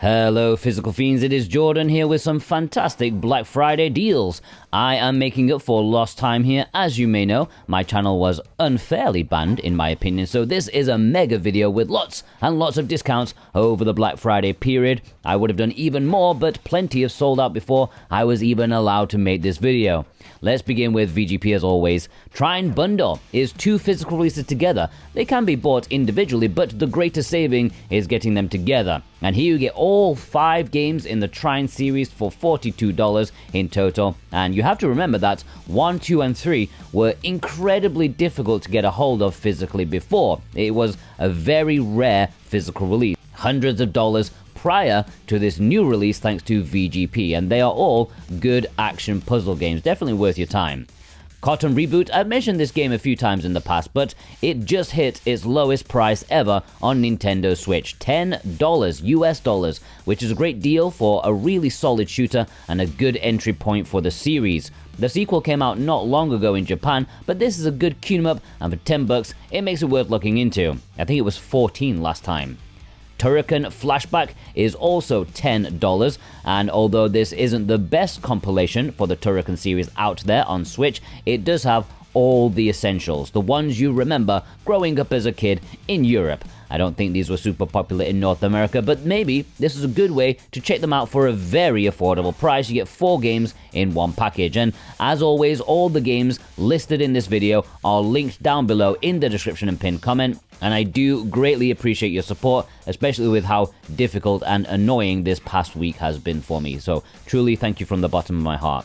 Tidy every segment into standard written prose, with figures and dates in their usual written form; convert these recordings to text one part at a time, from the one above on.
Hello Physical Fiends, it is Jordan here with some fantastic Black Friday deals. I am making up for lost time here. As you may know, my channel was unfairly banned in my opinion, so this is a mega video with lots and lots of discounts over the Black Friday period. I would have done even more, but plenty have sold out before I was even allowed to make this video. Let's begin with VGP as always. Trine Bundle is 2 physical releases together. They can be bought individually, but the greatest saving is getting them together. And here you get all 5 games in the Trine series for $42 in total. And you have to remember that 1, 2, and 3 were incredibly difficult to get a hold of physically before. It was a very rare physical release. Hundreds of dollars prior to this new release thanks to VGP, and they are all good action puzzle games, definitely worth your time. Cotton Reboot, I've mentioned this game a few times in the past, but it just hit its lowest price ever on Nintendo Switch, $10 US dollars, which is a great deal for a really solid shooter and a good entry point for the series. The sequel came out not long ago in Japan, but this is a good tune up, and for $10 it makes it worth looking into. I think it was 14 last time. Turrican Flashback is also $10, and although this isn't the best compilation for the Turrican series out there on Switch, it does have all the essentials, the ones you remember growing up as a kid in Europe. I don't think these were super popular in North America, but maybe this is a good way to check them out for a very affordable price. You get 4 games in one package, and as always, all the games listed in this video are linked down below in the description and pinned comment, and I do greatly appreciate your support, especially with how difficult and annoying this past week has been for me, so truly thank you from the bottom of my heart.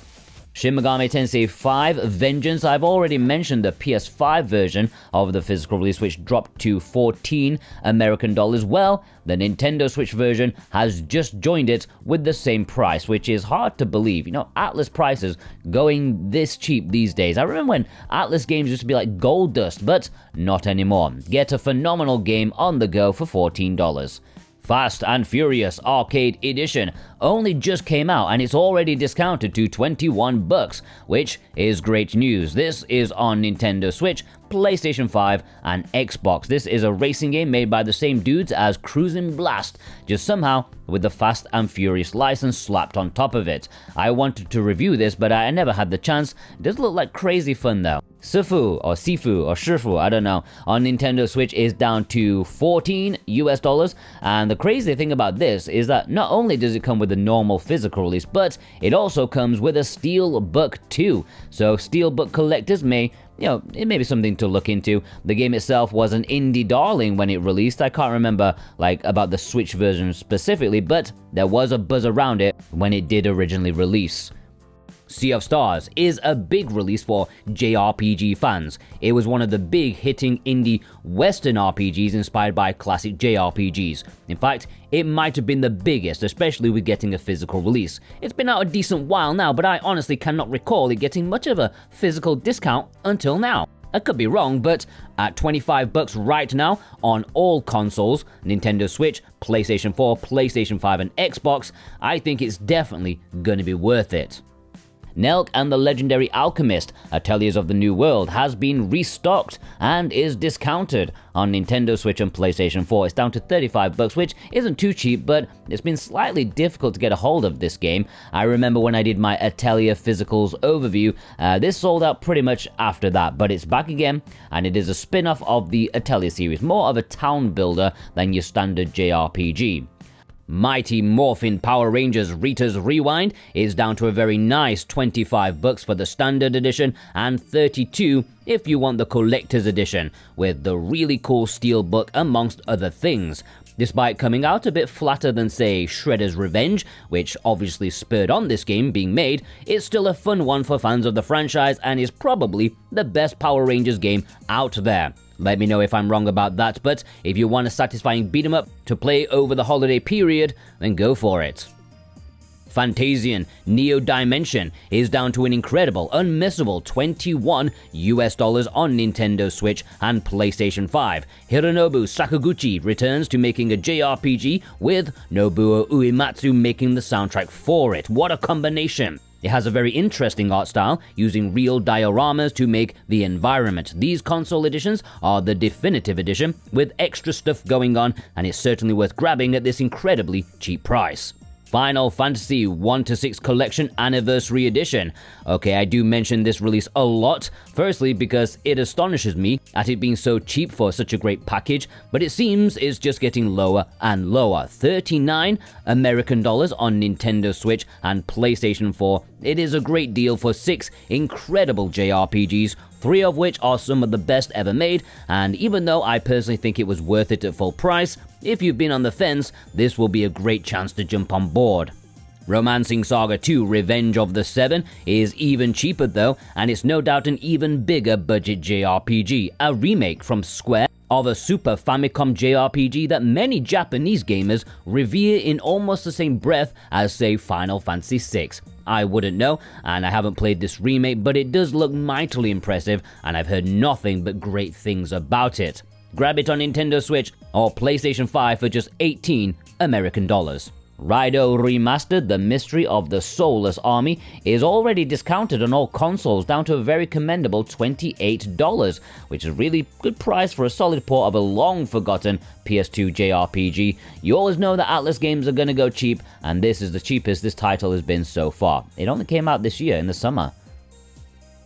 Shin Megami Tensei V Vengeance, I've already mentioned the PS5 version of the physical release, which dropped to $14 American dollars. Well, the Nintendo Switch version has just joined it with the same price, which is hard to believe. You know, Atlas prices going this cheap these days. I remember when Atlas games used to be like gold dust, but not anymore. Get a phenomenal game on the go for $14. Fast and Furious Arcade Edition only just came out and it's already discounted to $21, which is great news. This is on Nintendo Switch, PlayStation 5, and Xbox. This is a racing game made by the same dudes as Cruisin' Blast, just somehow with the Fast and Furious license slapped on top of it. I wanted to review this, but I never had the chance. It does look like crazy fun though. Sifu or Shifu, I don't know, on Nintendo Switch is down to $14 US dollars, and the crazy thing about this is that not only does it come with a normal physical release, but it also comes with a Steelbook too. So Steelbook collectors may, it may be something to look into. The game itself was an indie darling when it released. I can't remember about the Switch version specifically, but there was a buzz around it when it did originally release. Sea of Stars is a big release for JRPG fans. It was one of the big hitting indie Western RPGs inspired by classic JRPGs. In fact, it might have been the biggest, especially with getting a physical release. It's been out a decent while now, but I honestly cannot recall it getting much of a physical discount until now. I could be wrong, but at $25 right now on all consoles, Nintendo Switch, PlayStation 4, PlayStation 5, and Xbox, I think it's definitely going to be worth it. Nelke and the Legendary Alchemist, Ateliers of the New World, has been restocked and is discounted on Nintendo Switch and PlayStation 4. It's down to $35, which isn't too cheap, but it's been slightly difficult to get a hold of this game. I remember when I did my Atelier Physicals overview, this sold out pretty much after that, but it's back again, and it is a spin-off of the Atelier series, more of a town builder than your standard JRPG. Mighty Morphin Power Rangers Rita's Rewind is down to a very nice $25 for the standard edition and $32 if you want the collector's edition, with the really cool steelbook amongst other things. Despite coming out a bit flatter than, say, Shredder's Revenge, which obviously spurred on this game being made, it's still a fun one for fans of the franchise and is probably the best Power Rangers game out there. Let me know if I'm wrong about that, but if you want a satisfying beat-em-up to play over the holiday period, then go for it. Fantasian Neo Dimension is down to an incredible, unmissable $21 US dollars on Nintendo Switch and PlayStation 5. Hironobu Sakaguchi returns to making a JRPG with Nobuo Uematsu making the soundtrack for it. What a combination! It has a very interesting art style, using real dioramas to make the environment. These console editions are the definitive edition, with extra stuff going on, and it's certainly worth grabbing at this incredibly cheap price. Final Fantasy 1-6 Collection Anniversary Edition. Okay, I do mention this release a lot, firstly because it astonishes me at it being so cheap for such a great package, but it seems it's just getting lower and lower. $39 American on Nintendo Switch and PlayStation 4. It is a great deal for 6 incredible JRPGs, 3 of which are some of the best ever made, and even though I personally think it was worth it at full price, if you've been on the fence, this will be a great chance to jump on board. Romancing Saga 2 Revenge of the Seven is even cheaper though, and it's no doubt an even bigger budget JRPG, a remake from Square of a Super Famicom JRPG that many Japanese gamers revere in almost the same breath as, say, Final Fantasy VI. I wouldn't know, and I haven't played this remake, but it does look mightily impressive, and I've heard nothing but great things about it. Grab it on Nintendo Switch or PlayStation 5 for just $18 American. Raidou Remastered, The Mystery of the Soulless Army, is already discounted on all consoles down to a very commendable $28, which is a really good price for a solid port of a long-forgotten PS2 JRPG. You always know that Atlas games are gonna go cheap, and this is the cheapest this title has been so far. It only came out this year in the summer.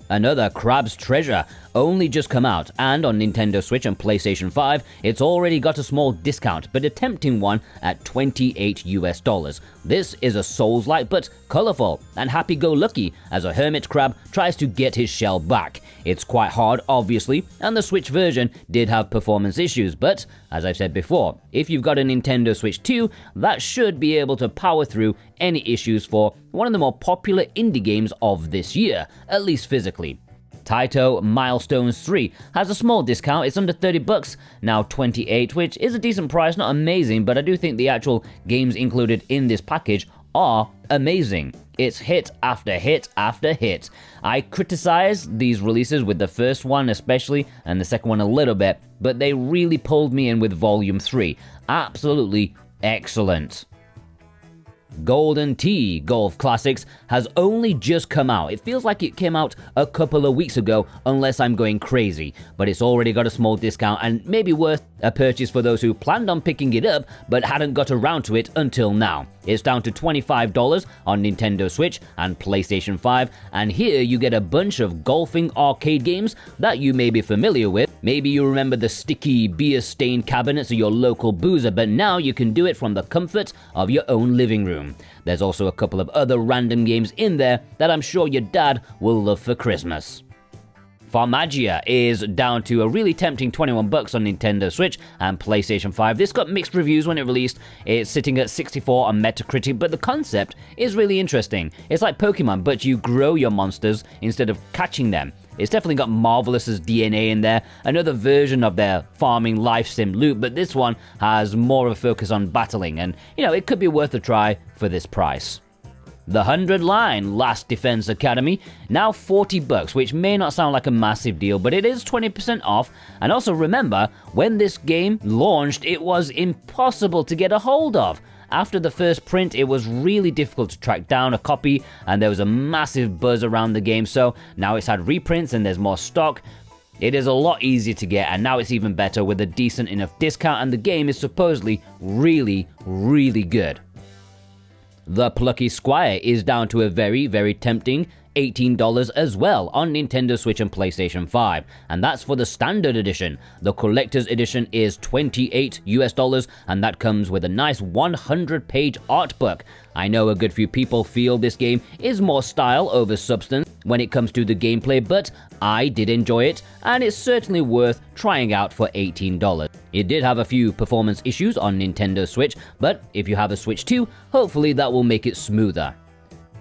Another Crab's Treasure only just come out, and on Nintendo Switch and PlayStation 5, it's already got a small discount, but a tempting one at $28. This is a Souls-like but colorful and happy-go-lucky as a hermit crab tries to get his shell back. It's quite hard, obviously, and the Switch version did have performance issues, but as I've said before, if you've got a Nintendo Switch 2, that should be able to power through any issues for one of the more popular indie games of this year, at least physically. Taito Milestones 3 has a small discount. It's under $30, now $28, which is a decent price, not amazing, but I do think the actual games included in this package are amazing. It's hit after hit after hit. I criticize these releases with the first one especially, and the second one a little bit, but they really pulled me in with Volume 3. Absolutely excellent. Golden Tee Golf Classics has only just come out. It feels like it came out a couple of weeks ago, unless I'm going crazy, but it's already got a small discount and maybe worth a purchase for those who planned on picking it up but hadn't got around to it until now. It's down to $25 on Nintendo Switch and PlayStation 5, and here you get a bunch of golfing arcade games that you may be familiar with. Maybe you remember the sticky beer-stained cabinets of your local boozer, but now you can do it from the comfort of your own living room. There's also a couple of other random games in there that I'm sure your dad will love for Christmas. Farmagia is down to a really tempting $21 on Nintendo Switch and PlayStation 5. This got mixed reviews when it released. It's sitting at 64 on Metacritic, but the concept is really interesting. It's like Pokemon, but you grow your monsters instead of catching them. It's definitely got Marvelous's DNA in there, another version of their farming life sim loop, but this one has more of a focus on battling, and it could be worth a try for this price. The 100 line Last Defense Academy, now $40, which may not sound like a massive deal, but it is 20% off. And also remember, when this game launched, it was impossible to get a hold of. After the first print, it was really difficult to track down a copy, and there was a massive buzz around the game, so now it's had reprints and there's more stock. It is a lot easier to get, and now it's even better with a decent enough discount, and the game is supposedly really, really good. The Plucky Squire is down to a very, very tempting $18 as well on Nintendo Switch and PlayStation 5, and that's for the standard edition. The collector's edition is $28, and that comes with a nice 100-page art book. I know a good few people feel this game is more style over substance when it comes to the gameplay, but I did enjoy it, and it's certainly worth trying out for $18. It did have a few performance issues on Nintendo Switch, but if you have a Switch 2, hopefully that will make it smoother.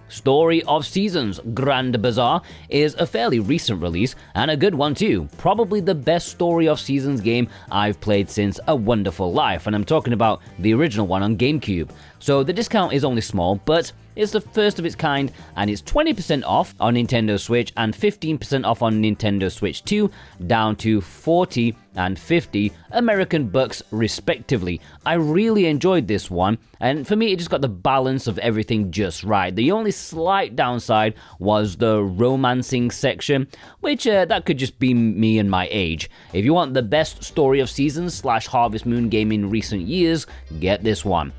Story of Seasons Grand Bazaar is a fairly recent release, and a good one too. Probably the best Story of Seasons game I've played since A Wonderful Life, and I'm talking about the original one on GameCube. So the discount is only small, but it's the first of its kind, and it's 20% off on Nintendo Switch and 15% off on Nintendo Switch 2, down to 40 and 50 American bucks respectively. I really enjoyed this one, and for me it just got the balance of everything just right. The only slight downside was the romancing section, which that could just be me and my age. If you want the best Story of Seasons / Harvest Moon game in recent years, get this one.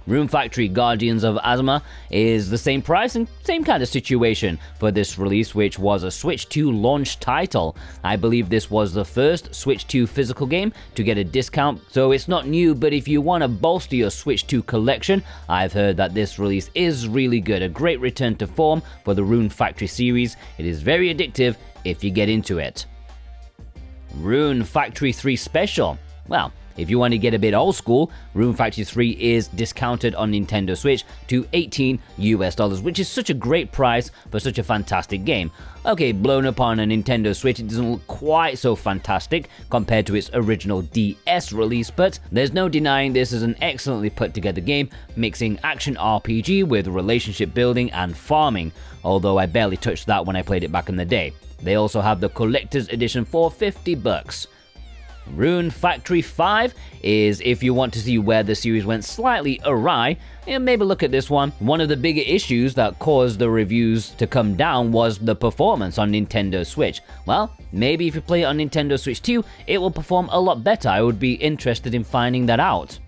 Rune Factory Guardians of Azuma is the same price and same kind of situation for this release, which was a Switch 2 launch title. I believe this was the first Switch 2 physical game to get a discount, so it's not new, but if you want to bolster your Switch 2 collection, I've heard that this release is really good. A great return to form for the Rune Factory series. It is very addictive if you get into it. Rune Factory 3 Special. Well, if you want to get a bit old school, Rune Factory 3 is discounted on Nintendo Switch to $18, which is such a great price for such a fantastic game. Okay, blown up on a Nintendo Switch, it doesn't look quite so fantastic compared to its original DS release, but there's no denying this is an excellently put together game, mixing action RPG with relationship building and farming, although I barely touched that when I played it back in the day. They also have the collector's edition for $50. Rune Factory 5 is if you want to see where the series went slightly awry, maybe look at this one. One of the bigger issues that caused the reviews to come down was the performance on Nintendo Switch. Well, maybe if you play it on Nintendo Switch 2, it will perform a lot better. I would be interested in finding that out.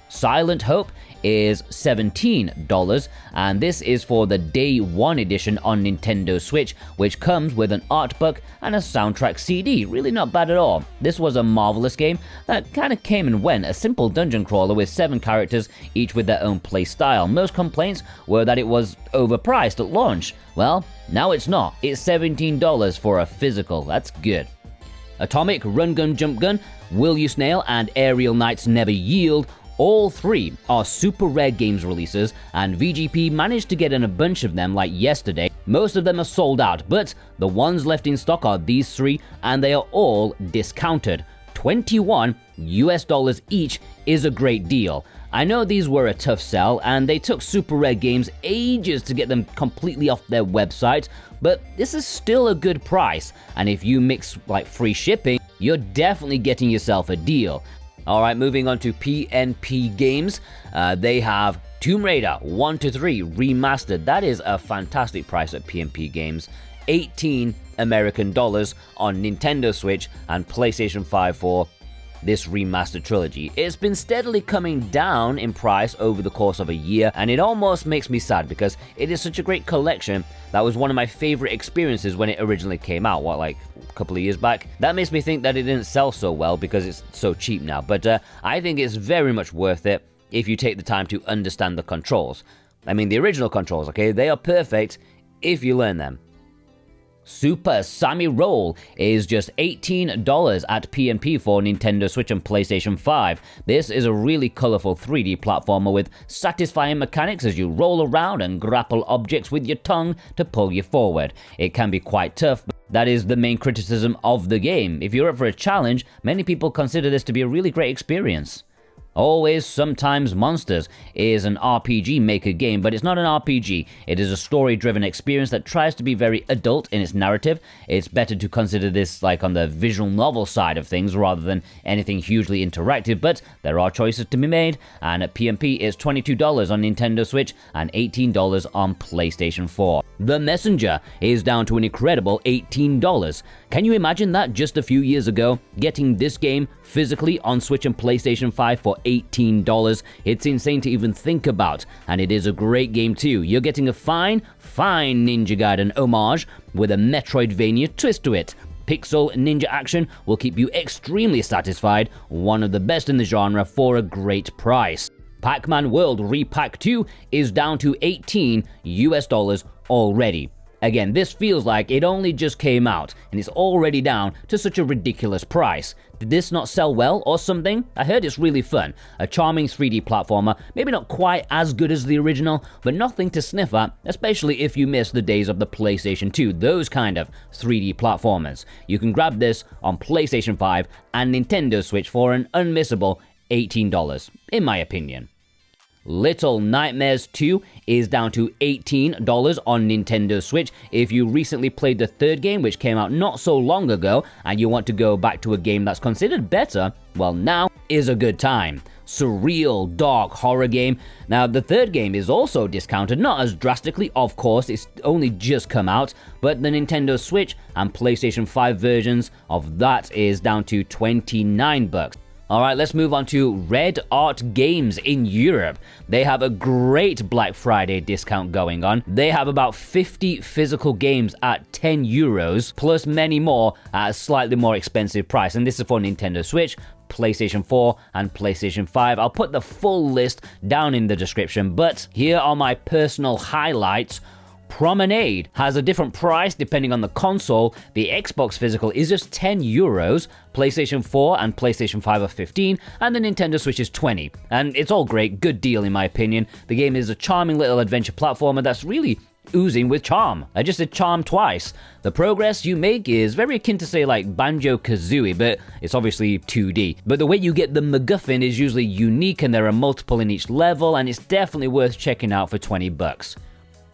Silent Hope is $17, and this is for the Day 1 edition on Nintendo Switch, which comes with an art book and a soundtrack CD. Really not bad at all. This was a marvelous game that kind of came and went, a simple dungeon crawler with 7 characters, each with their own play style. Most complaints were that it was overpriced at launch. Well, now it's not. It's $17 for a physical. That's good. Atomic Run Gun Jump Gun, Will You Snail, and Aerial Knights Never Yield. All 3 are super rare games releases, and VGP managed to get in a bunch of them like yesterday. Most of them are sold out, but the ones left in stock are these 3, and they are all discounted. $21 each is a great deal. I know these were a tough sell, and they took super rare games ages to get them completely off their website, but this is still a good price, and if you mix like free shipping, you're definitely getting yourself a deal. Alright, moving on to PNP Games. They have Tomb Raider 1-3 Remastered. That is a fantastic price at PNP Games. $18 American on Nintendo Switch and PlayStation 5 for this remastered trilogy. It's been steadily coming down in price over the course of a year, and it almost makes me sad because it is such a great collection. That was one of my favorite experiences when it originally came out, like a couple of years back. That makes me think that it didn't sell so well because it's so cheap now, but I think it's very much worth it if you take the time to understand the controls. I mean, the original controls, okay, they are perfect if you learn them. Super Sami Roll is just $18 at PNP for Nintendo Switch and PlayStation 5. This is a really colorful 3D platformer with satisfying mechanics as you roll around and grapple objects with your tongue to pull you forward. It can be quite tough, but that is the main criticism of the game. If you're up for a challenge, many people consider this to be a really great experience. Always Sometimes Monsters is an RPG maker game, but it's not an RPG. It is a story-driven experience that tries to be very adult in its narrative. It's better to consider this like on the visual novel side of things rather than anything hugely interactive, but there are choices to be made, and at PNP it's $22 on Nintendo Switch and $18 on PlayStation 4. The Messenger is down to an incredible $18. Can you imagine that just a few years ago? Getting this game physically on Switch and PlayStation 5 for $18. It's insane to even think about, and it is a great game too. You're getting a fine Ninja Gaiden homage with a Metroidvania twist to it. Pixel ninja action will keep you extremely satisfied, one of the best in the genre for a great price. Pac-Man World Repack 2 is down to $18 already. Again, this feels like it only just came out, and it's already down to such a ridiculous price. Did this not sell well or something? I heard it's really fun. A charming 3D platformer, maybe not quite as good as the original, but nothing to sniff at, especially if you miss the days of the PlayStation 2, those kind of 3D platformers. You can grab this on PlayStation 5 and Nintendo Switch for an unmissable $18, in my opinion. Little Nightmares 2 is down to $18 on Nintendo Switch. If you recently played the third game, which came out not so long ago, and you want to go back to a game that's considered better, well, now is a good time. Surreal, dark horror game. Now, the third game is also discounted, not as drastically, of course, it's only just come out, but the Nintendo Switch and PlayStation 5 versions of that is down to $29. Alright, let's move on to Red Art Games in Europe. They have a great Black Friday discount going on. They have about 50 physical games at €10, plus many more at a slightly more expensive price. And this is for Nintendo Switch, PlayStation 4, and PlayStation 5. I'll put the full list down in the description, but here are my personal highlights. Promenade has a different price depending on the console. The Xbox physical is just €10, PlayStation 4 and PlayStation 5 are 15, and the Nintendo Switch is 20. And it's all great, good deal in my opinion. The game is a charming little adventure platformer that's really oozing with charm. I just said charm twice. The progress you make is very akin to, say, like Banjo-Kazooie, but it's obviously 2D. But the way you get the MacGuffin is usually unique, and there are multiple in each level, and it's definitely worth checking out for $20.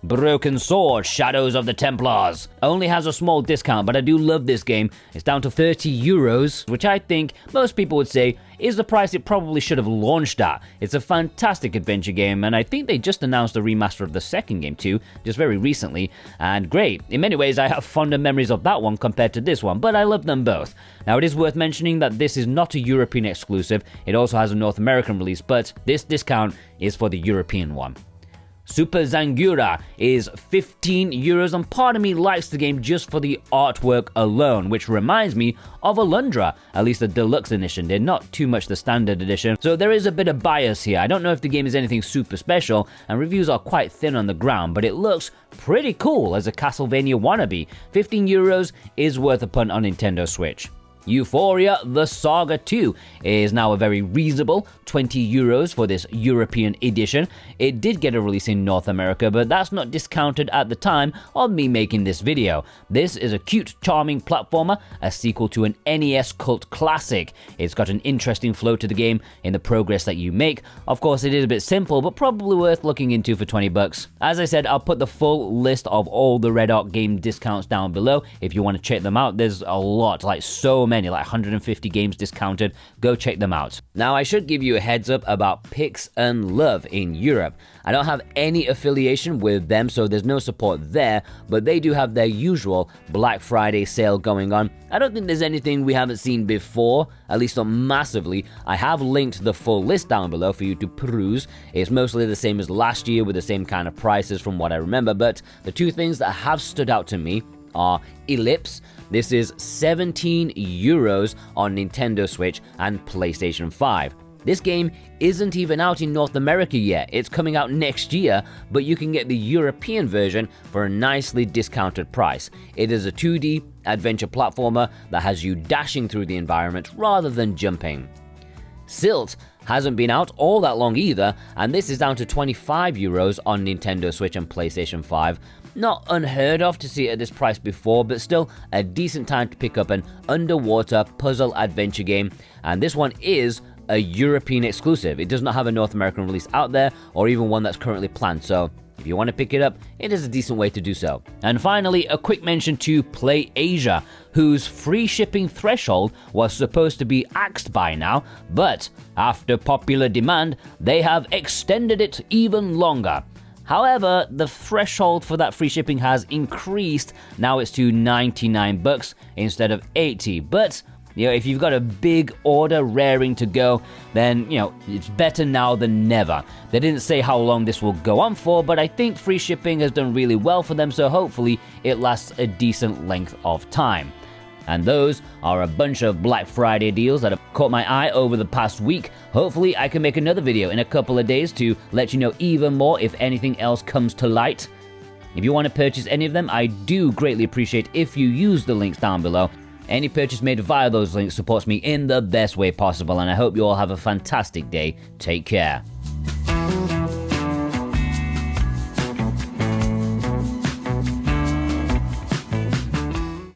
Broken Sword, Shadows of the Templars, only has a small discount, but I do love this game. It's down to €30, which I think most people would say is the price it probably should have launched at. It's a fantastic adventure game, and I think they just announced a remaster of the second game too, just very recently, and great. In many ways, I have fonder memories of that one compared to this one, but I love them both. Now, it is worth mentioning that this is not a European exclusive. It also has a North American release, but this discount is for the European one. Super Zangura is €15, and part of me likes the game just for the artwork alone, which reminds me of Alundra, at least the deluxe edition did, not too much the standard edition, so there is a bit of bias here. I don't know if the game is anything super special, and reviews are quite thin on the ground, but it looks pretty cool as a Castlevania wannabe. €15 is worth a punt on Nintendo Switch. Euphoria the Saga 2 is now a very reasonable €20 for this European edition. It did get a release in North America, but that's not discounted at the time of me making this video. This is a cute, charming platformer, a sequel to an NES cult classic. It's got an interesting flow to the game in the progress that you make. Of course, it is a bit simple, but probably worth looking into for $20. As I said, I'll put the full list of all the Red Art game discounts down below if you want to check them out. There's a lot, like so many, like 150 games discounted. Go check them out. Now, I should give you a heads up about Pix N Love in Europe. I don't have any affiliation with them, so there's no support there, but they do have their usual Black Friday sale going on. I don't think there's anything we haven't seen before, at least not massively. I have linked the full list down below for you to peruse. It's mostly the same as last year with the same kind of prices from what I remember, but the two things that have stood out to me are Ellipse. This is €17 on Nintendo Switch and PlayStation 5. This game isn't even out in North America yet. It's coming out next year, but you can get the European version for a nicely discounted price. It is a 2D adventure platformer that has you dashing through the environment rather than jumping. Silt hasn't been out all that long either, and this is down to €25 on Nintendo Switch and PlayStation 5. Not unheard of to see it at this price before, but still a decent time to pick up an underwater puzzle adventure game, and this one is a European exclusive. It does not have a North American release out there, or even one that's currently planned, so if you want to pick it up, it is a decent way to do so. And finally, a quick mention to Play Asia, whose free shipping threshold was supposed to be axed by now, but after popular demand, they have extended it even longer. However, the threshold for that free shipping has increased. Now it's to $99 instead of $80. But if you've got a big order raring to go, then it's better now than never. They didn't say how long this will go on for, but I think free shipping has done really well for them, so hopefully it lasts a decent length of time. And those are a bunch of Black Friday deals that have caught my eye over the past week. Hopefully I can make another video in a couple of days to let you know even more if anything else comes to light. If you want to purchase any of them, I do greatly appreciate if you use the links down below. Any purchase made via those links supports me in the best way possible, and I hope you all have a fantastic day. Take care.